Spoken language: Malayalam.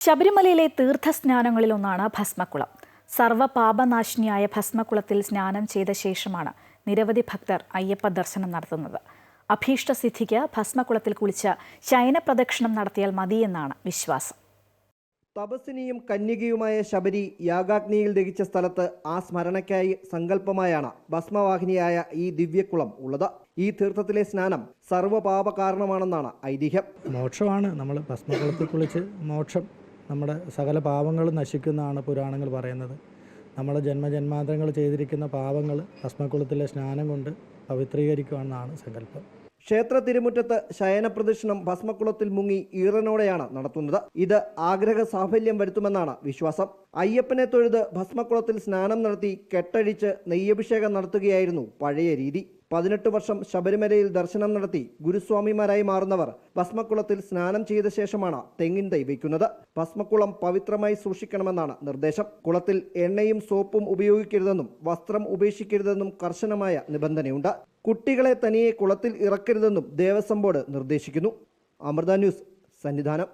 ശബരിമലയിലെ തീർത്ഥസ്നാനങ്ങളിലൊന്നാണ് ഭസ്മക്കുളം. സർവ്വപാപനാശിനിയായ ഭസ്മക്കുളത്തിൽ സ്നാനം ചെയ്ത ശേഷമാണ് നിരവധി ഭക്തർ അയ്യപ്പ ദർശനം നടത്തുന്നത്. അഭീഷ്ടസിദ്ധിക്ക് ഭസ്മക്കുളത്തിൽ കുളിച്ച് ശയനപ്രദക്ഷിണം നടത്തിയാൽ മതിയെന്നാണ് വിശ്വാസം. തപസ്വിനിയും കന്യകയുമായ ശബരി യാഗാഗ്നിയിൽ ദഹിച്ച സ്ഥലത്ത് ആ സ്മരണയ്ക്കായി സങ്കല്പമായാണ് ഭസ്മവാഹിനിയായ ഈ ദിവ്യക്കുളം ഉള്ളത്. ഈ തീർത്ഥത്തിലെ സ്നാനം സർവ്വപാപ കാരണമാണെന്നാണ് ഐതിഹ്യം. മോക്ഷമാണ്. നമ്മൾ ഭസ്മക്കുളത്തിൽ കുളിച്ച് മോക്ഷം, നമ്മുടെ സകല പാപങ്ങളും നശിക്കുന്നതാണ് പുരാണങ്ങൾ പറയുന്നത്. നമ്മുടെ ജന്മജന്മാന്തരങ്ങൾ ചെയ്തിരിക്കുന്ന പാപങ്ങൾ ഭസ്മക്കുളത്തിലെ സ്നാനം കൊണ്ട് പവിത്രീകരിക്കുവാണെന്നാണ് സങ്കല്പം. ക്ഷേത്ര തിരുമുറ്റത്ത് ശയനപ്രദക്ഷിണം ഭസ്മക്കുളത്തിൽ മുങ്ങി ഈറനോടെയാണ് നടത്തുന്നത്. ഇത് ആഗ്രഹ സാഫല്യം വരുത്തുമെന്നാണ് വിശ്വാസം. അയ്യപ്പനെ തൊഴുത് ഭസ്മക്കുളത്തിൽ സ്നാനം നടത്തി കെട്ടഴിച്ച് നെയ്യഭിഷേകം നടത്തുകയായിരുന്നു പഴയ രീതി. 18 വർഷം ശബരിമലയിൽ ദർശനം നടത്തി ഗുരുസ്വാമിമാരായി മാറുന്നവർ ഭസ്മക്കുളത്തിൽ സ്നാനം ചെയ്ത ശേഷമാണ് തെങ്ങിൻ തൈ വയ്ക്കുന്നത്. ഭസ്മക്കുളം പവിത്രമായി സൂക്ഷിക്കണമെന്നാണ് നിർദ്ദേശം. കുളത്തിൽ എണ്ണയും സോപ്പും ഉപയോഗിക്കരുതെന്നും വസ്ത്രം ഉപേക്ഷിക്കരുതെന്നും കർശനമായ നിബന്ധനയുണ്ട്. കുട്ടികളെ തനിയെ കുളത്തിൽ ഇറക്കരുതെന്നും ദേവസ്വം ബോർഡ് നിർദ്ദേശിക്കുന്നു. അമൃത ന്യൂസ്, സന്നിധാനം.